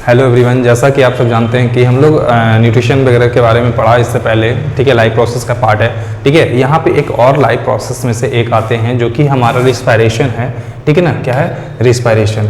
Hello everyone, जैसा कि आप सब जानते हैं कि हम लोग न्यूट्रिशन वगैरह के बारे में पढ़ा इससे पहले, ठीक है। लाइफ प्रोसेस का पार्ट है, ठीक है। यहाँ पे एक और लाइफ प्रोसेस में से एक आते हैं जो कि हमारा रिस्पायरेशन है, ठीक है ना। क्या है? Respiration,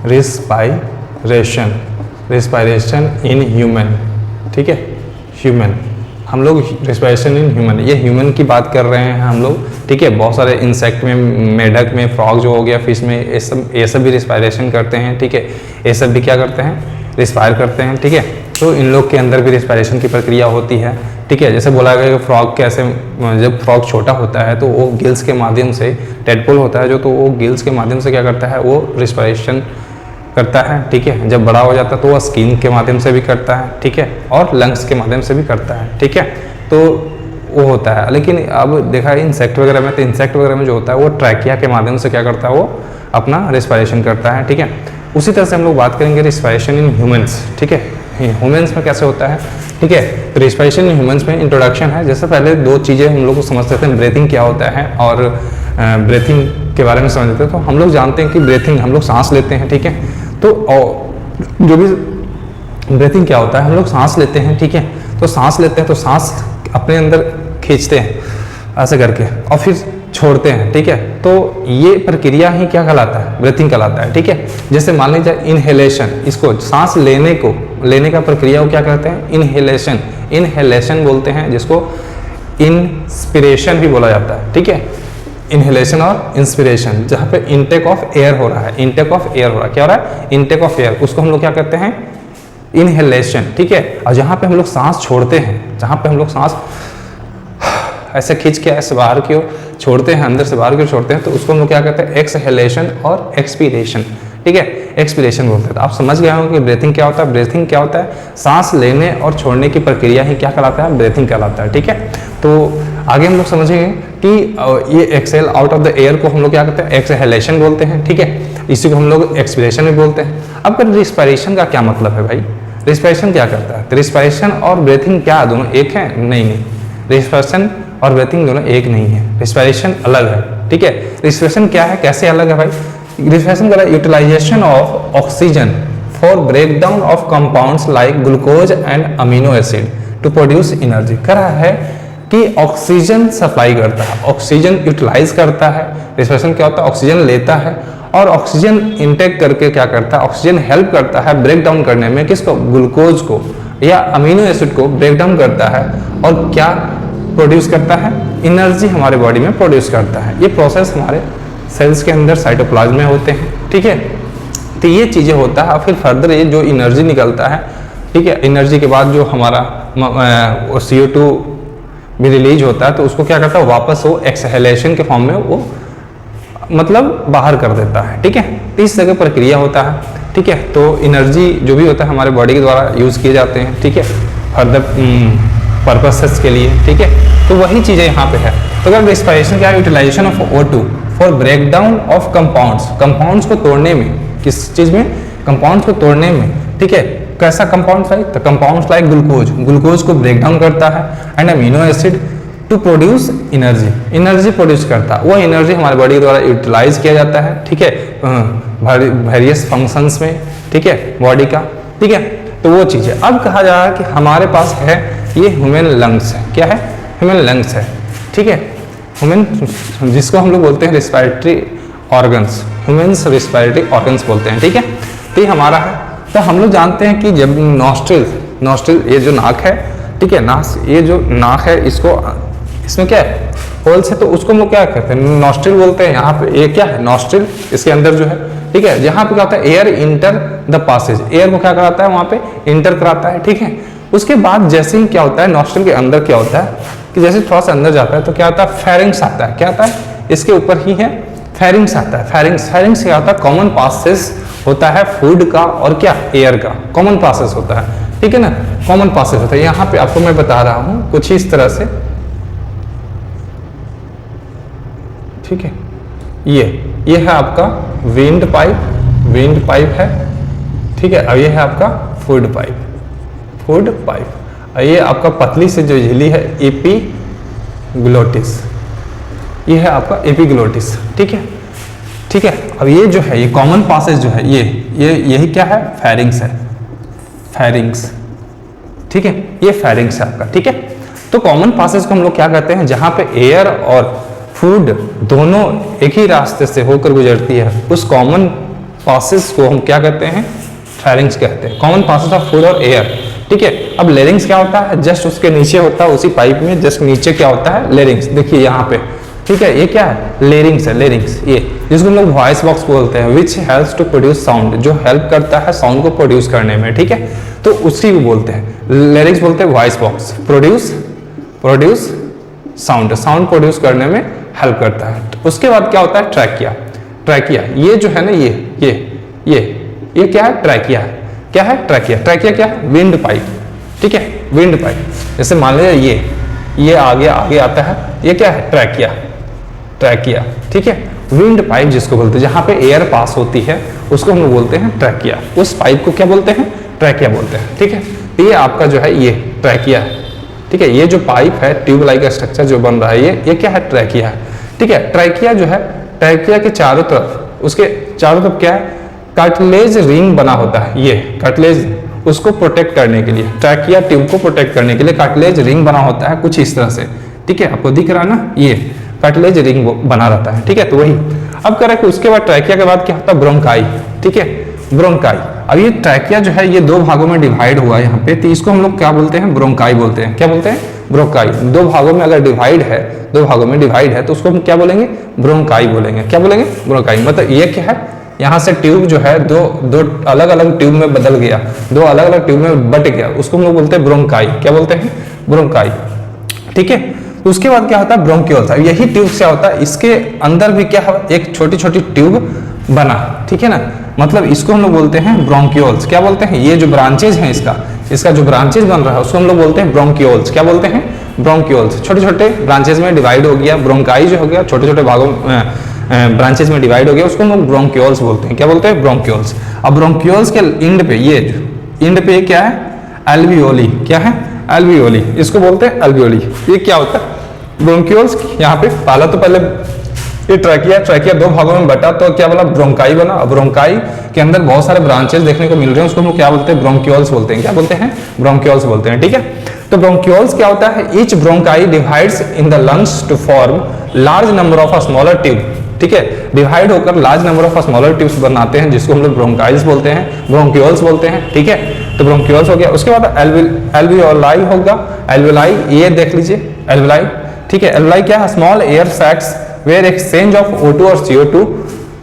respiration, respiration in human, ठीक है। ह्यूमन, हम लोग रिस्पायरेशन इन ह्यूमन, ये ह्यूमन की बात कर रहे हैं हम लोग, ठीक है। बहुत सारे इंसेक्ट में, मेढक में, फ्रॉग जो हो गया, फिश में, ये सब भी रिस्पायरेशन करते हैं, ठीक है। ये सब भी क्या करते हैं? रिस्पायर करते हैं, ठीक है। तो इन लोग के अंदर भी रिस्पायरेशन की प्रक्रिया होती है, ठीक है। जैसे बोला गया कि फ्रॉग कैसे, जब फ्रॉग छोटा होता है तो वो गिल्स के माध्यम से, टेडपोल होता है जो, तो वो गिल्स के माध्यम से क्या करता है? वो रिस्पायरेशन करता है, ठीक है। जब बड़ा हो जाता है तो वह स्किन के माध्यम से भी करता है, ठीक है, और लंग्स के माध्यम से भी करता है, ठीक है। तो वो होता है। लेकिन अब देखा है इंसेक्ट वगैरह में, तो इंसेक्ट वगैरह में जो होता है वो ट्रैकिया के माध्यम से क्या करता है? वो अपना रिस्पायरेशन करता है, ठीक है। उसी तरह से हम लोग बात करेंगे रिस्पायरेशन इन ह्यूमंस, ठीक है। ह्यूमंस में कैसे होता है, ठीक है। तो रिस्पायरेशन इन ह्यूमंस में इंट्रोडक्शन है। जैसे पहले दो चीज़ें हम लोग को समझते थे, ब्रीथिंग क्या होता है और ब्रीथिंग के बारे में समझते थे। तो हम लोग जानते हैं कि ब्रीथिंग, हम लोग सांस लेते हैं, ठीक है। तो जो भी ब्रीथिंग क्या होता है, हम लोग सांस लेते हैं, ठीक है। तो सांस लेते हैं तो सांस अपने अंदर खींचते हैं ऐसे करके और फिर छोड़ते हैं, ठीक है। तो ये प्रक्रिया ही क्या कहलाता है? ब्रीथिंग कहलाता है, ठीक है। जैसे मान लीजिए इनहेलेशन, इसको सांस लेने का प्रक्रिया को क्या कहते हैं? इनहेलेशन, इनहेलेशन बोलते हैं, जिसको इंस्पिरेशन भी बोला जाता है, ठीक है। इनहेलेशन और इंस्पिरेशन, जहाँ पे इनटेक ऑफ एयर हो रहा है, इनटेक ऑफ एयर हो रहा है, क्या हो रहा है? इनटेक ऑफ एयर, उसको हम लोग क्या कहते हैं? इनहेलेशन, ठीक है। और जहाँ पे हम लोग सांस छोड़ते हैं, जहाँ पे हम लोग सांस ऐसे खींच के ऐसे बाहर की ओर छोड़ते हैं, अंदर से बाहर की ओर छोड़ते हैं, तो उसको हम लोग क्या कहते हैं? एक्सहेलेशन और एक्सपीरेशन, ठीक है। एक्सपीरेशन बोलते हैं। तो आप समझ गए होंगे कि ब्रीथिंग क्या होता है। ब्रीथिंग क्या होता है? सांस लेने और छोड़ने की प्रक्रिया ही क्या कहलाता है? ब्रीथिंग कहलाता है, ठीक है। तो आगे हम लोग समझेंगे कि ये excel out of the air को हम लोग क्या कहते हैं? एक्सहेलेशन बोलते हैं, ठीक है। इसी को हम लोग एक्सपीरेशन भी बोलते हैं। अब रिस्पायरेशन का क्या मतलब है भाई? रिस्पायरेशन क्या करता है? तो रिस्पायरेशन और ब्रीथिंग क्या दोनों एक है? नहीं, रिस्पायरेशन और ब्रीथिंग दोनों एक नहीं है, रिस्पायरेशन अलग है, ठीक है। रिस्पायरेशन क्या है, कैसे अलग है भाई? रिस्पायरेशन का utilization of oxygen for breakdown of compounds like glucose and amino acid to produce energy. कर रहा है कि ऑक्सीजन सप्लाई करता है, ऑक्सीजन यूटिलाइज करता है। रिस्पायरेशन क्या होता है? ऑक्सीजन लेता है और ऑक्सीजन इनटेक करके क्या करता है? ऑक्सीजन हेल्प करता है ब्रेक डाउन करने में, किसको? ग्लूकोज को या अमीनो एसिड को ब्रेक डाउन करता है और क्या प्रोड्यूस करता है? एनर्जी हमारे बॉडी में प्रोड्यूस करता है। ये प्रोसेस हमारे सेल्स के अंदर साइटोप्लाज्म में होते हैं, ठीक है। तो ये चीज़ें होता है और फिर फर्दर ये जो एनर्जी निकलता है, ठीक है। एनर्जी के बाद जो हमारा CO2 भी रिलीज होता है, तो उसको क्या करता है? वापस वो एक्सहेलेशन के फॉर्म में वो मतलब बाहर कर देता है, ठीक है। तो इस तरह की प्रक्रिया होता है, ठीक है। तो एनर्जी जो भी होता है हमारे बॉडी के द्वारा यूज़ किए जाते हैं, ठीक है, फर्दर पर्पसेस के लिए, ठीक है। तो वही चीज़ें यहाँ पे है। तो अगर रिस्पायरेशन क्या है? Utilization of O2 for break down of compounds, compounds को तोड़ने में, किस चीज़ में? कंपाउंड्स को तोड़ने में, ठीक है। कैसा कंपाउंड्स है? तो कंपाउंड्स लाइक ग्लूकोज, ग्लूकोज को ब्रेक डाउन करता है, and amino acid to produce energy, energy produce करता है। वो एनर्जी हमारे बॉडी द्वारा यूटिलाइज किया जाता है, ठीक है, वेरियस फंक्शंस में, ठीक है, बॉडी का, ठीक है। तो वो चीज़ है। अब कहा जा रहा है कि हमारे पास है ये ह्यूमन लंग्स है। क्या है? ह्यूमन लंग्स है, ठीक है। ह्यूमन, जिसको हम लोग बोलते हैं respiratory organs, humans respiratory organs बोलते हैं, ठीक है। तो ये हमारा है। तो हम लोग जानते हैं कि जब नॉस्ट्रिल ये जो नाक है, ठीक है, ये जो नाक है, इसमें क्या है? होल्स है, तो उसको हम लोग क्या कहते हैं? नॉस्ट्रिल बोलते हैं। यहाँ पे ये क्या है? नॉस्ट्रिल, इसके अंदर जो है, ठीक है, जहाँ पे क्या होता है? Air enter the passage, air को क्या कराता है? वहाँ पे इंटर कराता है, ठीक है। उसके बाद जैसे ही क्या होता है, नॉस्ट्रिल के अंदर क्या होता है कि जैसे थोड़ा सा अंदर जाता है तो क्या होता है? फेरिंग्स आता है। क्या आता है? इसके ऊपर ही है फेरिंग्स आता है। फेरिंग्स क्या होता है? कॉमन पासेस होता है फूड का और क्या? एयर का कॉमन पासेस होता है, ठीक है ना। कॉमन पासेस होता है। यहाँ पे आपको मैं बता रहा हूँ कुछ इस तरह से, ठीक है। ये है आपका विंड पाइप है, ठीक है। और ये है आपका फूड पाइप, और ये आपका पतली से जो झिल्ली है एपिग्लोटिस, ये है आपका एपिग्लोटिस, ठीक है, ठीक है। अब ये जो है, ये कॉमन पासेज जो है, ये यही क्या है? फेरिंग्स है, फेरिंग्स, ठीक है, ये फेरिंग्स है आपका, ठीक है। तो कॉमन पासेज को हम लोग क्या कहते हैं, जहां पे एयर और फूड दोनों एक ही रास्ते से होकर गुजरती है, उस कॉमन पासेज को हम क्या कहते हैं, फेरिंग्स कहते हैं, कॉमन पासेज ऑफ फूड और एयर, ठीक है। अब लेरिंग्स क्या होता है, जस्ट उसके नीचे होता है, उसी पाइप में जस्ट नीचे क्या होता है, लेरिंग्स, देखिए यहाँ पे, ठीक है, ये क्या है, लेरिंग्स है, लेरिंग्स, ये जिसको हम लोग वॉइस बॉक्स बोलते हैं, which helps to produce sound, जो हेल्प करता है साउंड को प्रोड्यूस करने में, ठीक है, तो उसी को बोलते हैं लेरिंग्स, बोलते हैं voice box, produce sound, sound produce करने में हेल्प करता है। उसके बाद क्या होता है, ट्रैकिया, ट्रैकिया ये जो है ना, ये क्या है, ट्रैकिया है, क्या है, ट्रैकिया, ट्रैकिया क्या है, विंड पाइप, ठीक है, विंड पाइप, जैसे मान लीजिए ये आगे आता है, ये क्या है, ट्रैकिया, ट्रैकिया, ठीक है, विंड पाइप जिसको बोलते हैं, जहां पे एयर पास होती है उसको हम लोग बोलते हैं ट्रैकिया, उस पाइप को क्या बोलते हैं, ट्रैकिया बोलते हैं, ठीक है। तो ये आपका जो है ये ट्रैकिया है, ठीक है, ये जो पाइप है, ट्यूब लाइक का स्ट्रक्चर जो बन रहा है, ये क्या है, ट्रैकिया है, ठीक है। ट्रैकिया जो है, ट्रैकिया के चारों तरफ, उसके चारों तरफ क्या है, कार्टिलेज रिंग बना होता है, ये कार्टिलेज, उसको प्रोटेक्ट करने के लिए, ट्रैकिया ट्यूब को प्रोटेक्ट करने के लिए कार्टिलेज रिंग बना होता है कुछ इस तरह से, ठीक है, आपको दिख रहा है ना, ये कार्टिलेज रिंग बना रहता है, ठीक है। तो वही अब करें कि उसके बाद ट्रैकिया के बाद क्या होता है, ब्रोंकाई, ठीक है, ब्रोंकाई। अब ये ट्रैकिया जो है ये दो भागों में डिवाइड हुआ है यहाँ पे, तो इसको हम लोग क्या बोलते हैं, ब्रोंकाई बोलते हैं, क्या बोलते हैं, ब्रोंकाई। दो भागों में अगर डिवाइड है, दो भागों में डिवाइड है तो उसको हम क्या बोलेंगे, ब्रोंकाई बोलेंगे, क्या बोलेंगे, ब्रोंकाई। मतलब ये क्या है, यहाँ से ट्यूब जो है दो अलग अलग ट्यूब में बदल गया, दो अलग अलग ट्यूब में बट गया, उसको हम लोग बोलते हैं ब्रोंकाई, क्या बोलते हैं, ब्रोंकाई, ठीक है। उसके बाद क्या होता है, ब्रोंक्यूल्स। यही ट्यूब से होता है, इसके अंदर भी क्या है, एक छोटी छोटी ट्यूब बना, ठीक है ना, मतलब इसको हम लोग बोलते हैं ब्रोंक्यूल्स, क्या बोलते हैं, ये जो ब्रांचेज हैं इसका जो ब्रांचेज बन रहा है उसको हम लोग बोलते हैं ब्रोंक्यूल्स, क्या बोलते हैं, ब्रोंक्यूल्स। छोटे छोटे ब्रांचेज में डिवाइड हो गया, ब्रोंकाई जो हो गया छोटे छोटे भागों ब्रांचेज में डिवाइड हो गया, उसको हम लोग ब्रोंक्यूल्स बोलते हैं, क्या बोलते हैं, ब्रोंक्यूल्स। अब ब्रोंक्यूल्स के इंड पे, ये इंड पे क्या है, एल्वियोली, क्या है, एल्वियोली, इसको बोलते हैं एल्वियोली। ये क्या होता है, ब्रोंक्यूल्स, यहाँ पे पहले ये ट्रैकिया दो भागों में बटा, तो क्या बोला, ब्रोंकाई बना। ब्रोंकाई के अंदर बहुत सारे ब्रांचेस देखने को मिल रहे हैं, उसको हम लोग क्या बोलते हैं, ब्रोंक्यूल्स बोलते हैं, क्या बोलते हैं, ब्रोंक्यूल्स बोलते हैं, ठीक है। तो ब्रोंक्यूल्स क्या होता है, each bronchi divides in the lungs to form large number of a smaller tube, ठीक है, डिवाइड होकर large number of smaller tubes बनाते हैं, जिसको हम लोग ब्रोंकाइल्स बोलते हैं, ब्रोंक्यूल्स बोलते हैं, ठीक है। तो ब्रोंक्यूल्स हो गया। उसके बाद एल्वियोलाई होगा, एल्वियोलाई ये देख लीजिए, एल्वियोलाई, ठीक है। एल्वियोलाई क्या है, small air sacs where exchange of O2 और CO2,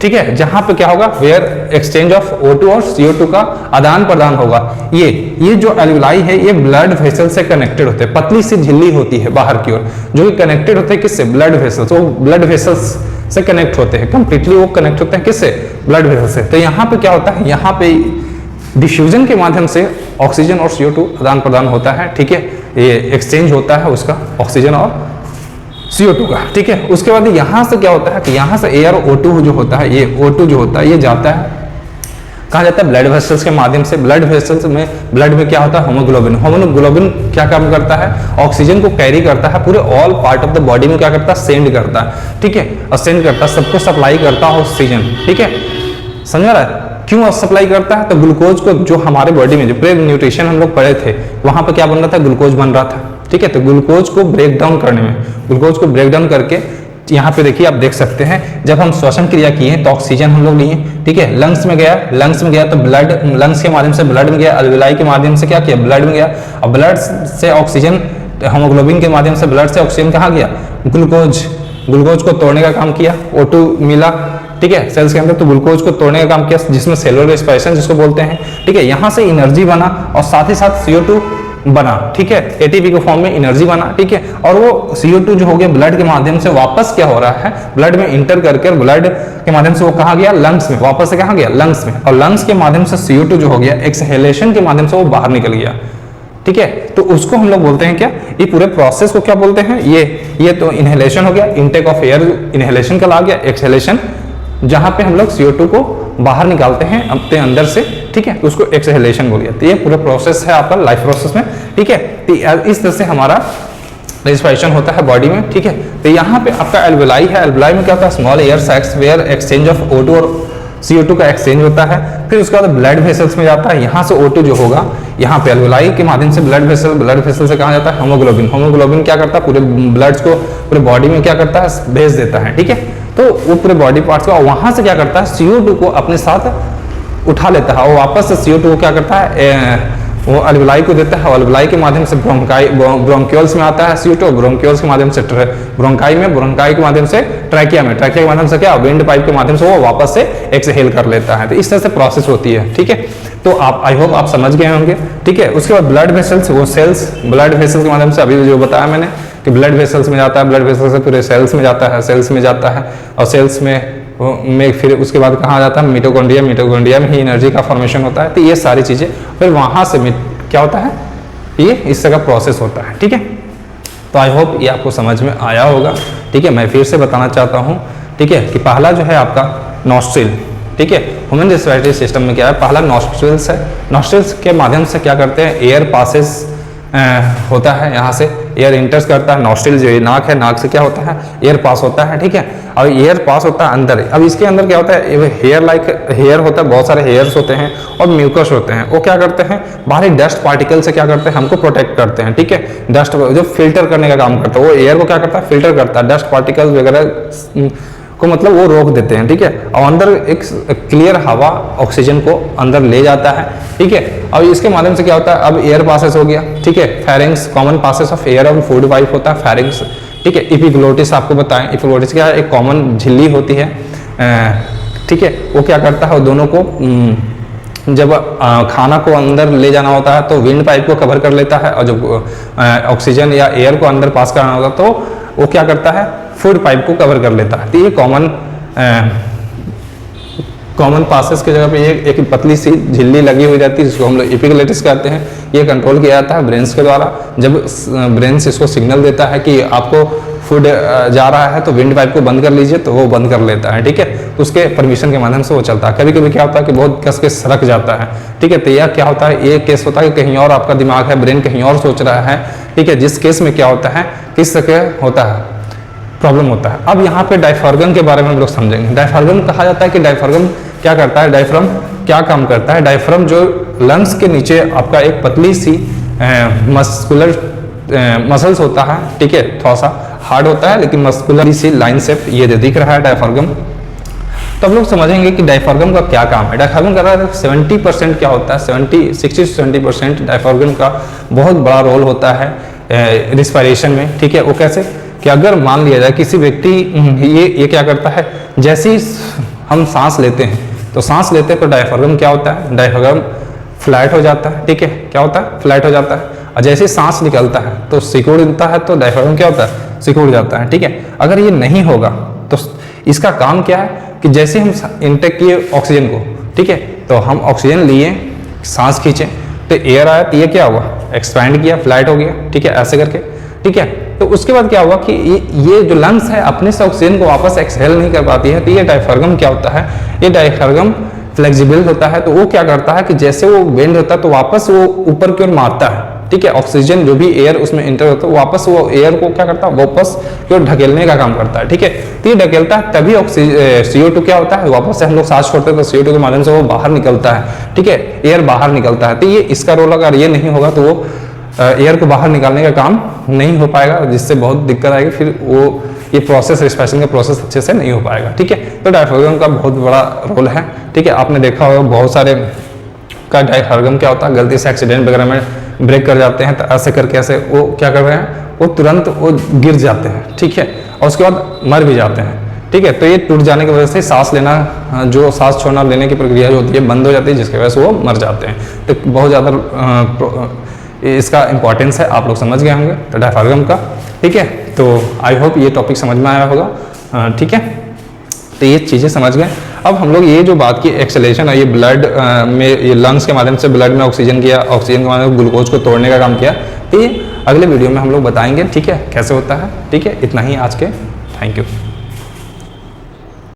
ठीक है, जहां पे क्या होगा, वेयर एक्सचेंज ऑफ O2 और CO2 का आदान प्रदान होगा। ये जो एल्वियोलाई है ये ब्लड वेसल से कनेक्टेड होते हैं, पतली सी झिल्ली होती है बाहर की ओर, जो कि कनेक्टेड होते हैं किससे, ब्लड वेसल्स, वो ब्लड वेसल्स से कनेक्ट होते हैं, कंप्लीटली वो कनेक्ट होते हैं किससे, ब्लड वेसल से। तो यहाँ पे क्या होता है, यहाँ पे डिफ्यूजन के माध्यम से ऑक्सीजन और CO2 आदान प्रदान होता है, ठीक है, ये एक्सचेंज होता है उसका, ऑक्सीजन और CO2 का, ठीक है। उसके बाद यहाँ से क्या होता है कि यहाँ से एयर O2 जो होता है, ये O2 जो होता है ये जाता है, कहाँ जाता है, ब्लड वेसल्स के माध्यम से। ब्लड वेसल्स में, ब्लड में क्या होता है, हीमोग्लोबिन। हीमोग्लोबिन क्या काम करता है, ऑक्सीजन को कैरी करता है, पूरे all part of the body में क्या करता है, सेंड करता है, ठीक है, और सेंड करता है, सबको सप्लाई करता है ऑक्सीजन, ठीक है, समझ रहा है। क्यों सप्लाई करता है, तो ग्लूकोज को, जो हमारे बॉडी में जो प्री न्यूट्रिशन हम लोग पढ़े थे, वहां पर क्या बन रहा था, ग्लूकोज बन रहा था, ठीक है। तो ग्लूकोज को ब्रेक डाउन करने में, ग्लूकोज को ब्रेक डाउन करके, यहाँ पे देखिए आप देख सकते हैं, जब हम श्वसन क्रिया किए तो ऑक्सीजन हम लोग लिए, ठीक है, लंग्स में गया तो ब्लड, लंग्स के माध्यम से ब्लड में गया, एल्वियोलाई के माध्यम से क्या किया, ब्लड में गया, और ब्लड से ऑक्सीजन, हीमोग्लोबिन के माध्यम से ब्लड से ऑक्सीजन कहाँ गया, ग्लूकोज को तोड़ने का काम किया, O2 मिला, ठीक है, सेल्स के अंदर, तो ग्लूकोज को तोड़ने का काम किया, जिसमें सेलुलर रेस्पिरेशन जिसको बोलते हैं, ठीक है। यहाँ से एनर्जी बना और साथ ही साथ CO2 बना, ठीक है, ATP के फॉर्म में एनर्जी बना, ठीक है। और वो CO2 जो हो गया ब्लड के माध्यम से वापस क्या हो रहा है, ब्लड में इंटर करके ब्लड के माध्यम से वो कहाँ गया, लंग्स में, वापस से कहाँ गया, लंग्स में, और लंग्स के माध्यम से CO2 जो हो गया एक्सहेलेशन के माध्यम से वो बाहर निकल गया, ठीक है। तो उसको हम लोग बोलते हैं क्या, ये पूरे प्रोसेस को क्या बोलते हैं, ये तो इनहेलेशन हो गया, इनटेक ऑफ एयर इनहेलेशन का आ गया, एक्सहेलेशन जहां पे हम लोग CO2 को बाहर निकालते हैं अपने अंदर से, ठीक है, तो उसको एक्सहेलेशन बोलिए। तो ये पूरा प्रोसेस है आपका लाइफ प्रोसेस में, ठीक है। तो इस तरह से हमारा रेस्पिरेशन होता है बॉडी में, ठीक है। तो यहाँ पे आपका एल्वियोलाई है, एल्वियोलाई में क्या होता है, small air sacs where exchange of O2 और CO2 का एक्सचेंज होता है, फिर उसके बाद ब्लड वेसल्स में जाता है, यहाँ से O2 जो होगा यहाँ पे अल्वेलाई के माध्यम से ब्लड वेसल से कहाँ जाता है, होमोग्लोबिन क्या करता है, पूरे ब्लड्स को पूरे बॉडी में क्या करता है, भेज देता है, ठीक है। तो वो पूरे बॉडी पार्ट्स को वहां से क्या करता है, CO2 को अपने साथ उठा लेता है और वापस से CO2 को क्या करता है, वो अल्वेलाई को देता है, अल्वेलाई के माध्यम से ब्रोंकियोल्स में आता है CO2, ब्रोंकियोल्स के माध्यम से ब्रोंकाई के माध्यम से ट्रैकिया के माध्यम से क्या, विंड पाइप के माध्यम से वो वापस से एक्सहेल कर लेता है। तो इस तरह से प्रोसेस होती है, ठीक है। तो आप आई होप आप समझ गए होंगे, ठीक है। उसके बाद ब्लड वेसल्स, वो सेल्स ब्लड वेसल्स के माध्यम से अभी जो बताया मैंने कि ब्लड वेसल्स में जाता है, ब्लड वेसल्स से पूरे सेल्स में जाता है, सेल्स में जाता है और सेल्स में फिर उसके बाद कहाँ जाता है, मिटोकॉन्ड्रिया में ही एनर्जी का फॉर्मेशन होता है। तो ये सारी चीज़ें फिर वहाँ से क्या होता है, ये इस तरह का प्रोसेस होता है, ठीक है। तो आई होप ये आपको समझ में आया होगा, ठीक है। मैं फिर से बताना चाहता हूँ, ठीक है, कि पहला जो है आपका नॉस्ट्रिल, ठीक है। ह्यूमन रेस्पिरेटरी सिस्टम में क्या है, पहला नॉस्ट्रिल्स है। नॉस्ट्रिल्स के माध्यम से क्या करते हैं, एयर पासेस होता है, यहाँ से एयर इंटर्स करता है। नॉस्ट्रिल जो नाक है, नाक से क्या होता है, एयर पास होता है, ठीक है। और एयर पास होता है अंदर। अब इसके अंदर क्या होता है, हेयर होता है, बहुत सारे हेयर्स होते हैं और म्यूकस होते हैं। वो क्या करते हैं, बाहरी डस्ट पार्टिकल से क्या करते हैं, हमको प्रोटेक्ट करते हैं, ठीक है। डस्ट जो फिल्टर करने का काम करता है, वो एयर को क्या करता है, फिल्टर करता है, डस्ट पार्टिकल वगैरह को मतलब वो रोक देते हैं, ठीक है। और अंदर एक क्लियर हवा ऑक्सीजन को अंदर ले जाता है, ठीक है। और इसके माध्यम से क्या होता है, अब एयर पासेस हो गया, ठीक है। Pharynx, common passes of air और फूड पाइप होता है फेरिंग्स, ठीक है। एपिग्लोटिस आपको बताएं, एपिग्लोटिस क्या है, एक कॉमन झिल्ली होती है, ठीक है। वो क्या करता है, दोनों को जब खाना को अंदर ले जाना होता है तो विंड पाइप को कवर कर लेता है, और जब ऑक्सीजन या एयर को अंदर पास कराना होता है तो वो क्या करता है, फूड पाइप को कवर कर लेता है। तो ये कॉमन पासेस की जगह पे एक पतली सी झिल्ली लगी हुई रहती है, जिसको हम लोग एपिग्लोटिस कहते हैं। ये कंट्रोल किया जाता है ब्रेन्स के द्वारा। जब ब्रेन्स इसको सिग्नल देता है कि आपको फूड जा रहा है तो विंड पाइप को बंद कर लीजिए, तो वो बंद कर लेता है, ठीक है। तो उसके परमिशन के माध्यम से वो चलता है। कभी कभी क्या होता है कि बहुत कस के सरक जाता है, ठीक है। तो यह क्या होता है, ये केस होता है कि कहीं और आपका दिमाग है, ब्रेन कहीं और सोच रहा है, ठीक है। जिस केस में क्या होता है, किस तरह होता है, प्रॉब्लम होता है। अब यहाँ पे डायफ्रागम के बारे में हम लोग समझेंगे। डायफ्रागम कहा जाता है कि डायफ्रागम क्या करता है, डायफ्राम क्या काम करता है। डायफ्राम जो लंग्स के नीचे आपका एक पतली सी मस्कुलर मसल्स होता है, ठीक है। थोड़ा सा हार्ड होता है लेकिन मस्कुलर सी लाइन शेप ये दिख रहा है डायफ्रागम। तो हम लोग समझेंगे कि डायफ्रागम का क्या काम है। डायफ्रागम का 70% क्या होता है, 60 से 70% डायफ्रागम का बहुत बड़ा रोल होता है रिस्पायरेशन में, ठीक है। वो कैसे कि अगर मान लिया जाए किसी व्यक्ति ये क्या करता है, जैसे ही हम सांस लेते हैं तो सांस लेते हैं तो डायफ्रागम क्या होता है, डायफ्रागम फ्लैट हो जाता है, ठीक है। क्या होता है, फ्लैट हो जाता है। और जैसे ही सांस निकलता है तो सिकुड़ता है, तो डायफ्रागम क्या होता है, सिकुड़ जाता है, ठीक है। अगर ये नहीं होगा तो इसका काम क्या है कि जैसे हम इनटेक किए ऑक्सीजन को, ठीक है, तो हम ऑक्सीजन लिए, सांस खींचे तो एयर आया, तो ये क्या हुआ, एक्सपैंड किया, फ्लैट हो गया, ठीक है, ऐसे करके, ठीक है। तो उसके बाद क्या हुआ कि ये जो लंग्स है अपने से ऑक्सीजन को वापस एक्सहेल नहीं कर पाती है। तो ये डायफ्रागम क्या होता है, ये डायफ्रागम फ्लेक्सिबल होता है। तो वो क्या करता है कि जैसे वो बेंड होता है तो वापस वो ऊपर की ओर मारता है, ठीक है। ऑक्सीजन जो भी एयर उसमें इंटर होता है वापस वो एयर को क्या करता है, वापस की ओर ढकेलने का काम करता है, ठीक है। तो ये ढकेलता है, तभी CO2 क्या होता है, वापस से हम लोग सांस छोड़ते हैं तो CO2 के माध्यम से वो बाहर निकलता है, ठीक है, एयर बाहर निकलता है। तो ये इसका रोल, अगर ये नहीं होगा तो वो एयर को बाहर निकालने का काम नहीं हो पाएगा, जिससे बहुत दिक्कत आएगी, फिर वो ये प्रोसेस, रिस्पायरेशन का प्रोसेस अच्छे से नहीं हो पाएगा, ठीक है। तो डायफ्रागम का बहुत बड़ा रोल है, ठीक है। आपने देखा होगा बहुत सारे का डायफ्रागम क्या होता है, गलती से एक्सीडेंट वगैरह में ब्रेक कर जाते हैं तो ऐसे करके ऐसे वो क्या कर रहे हैं, वो तुरंत वो गिर जाते हैं, ठीक है, और उसके बाद मर भी जाते हैं, ठीक है। तो ये टूट जाने की वजह से सांस लेना, जो सांस छोड़ना लेने की प्रक्रिया जो होती है बंद हो जाती है, जिसकी वजह से वो मर जाते हैं। तो बहुत ज़्यादा इसका इंपॉर्टेंस है, आप लोग समझ गए होंगे तो डायफ्रागम का, ठीक है। तो आई होप ये टॉपिक समझ में आया होगा, ठीक है। तो ये चीज़ें समझ गए। अब हम लोग ये जो बात की एक्सेलेरेशन है, ये ब्लड में, ये लंग्स के माध्यम से ब्लड में ऑक्सीजन किया, ऑक्सीजन के माध्यम से ग्लूकोज को तोड़ने का काम किया, तो ये अगले वीडियो में हम लोग बताएंगे, ठीक है, कैसे होता है, ठीक है। इतना ही आज के, थैंक यू।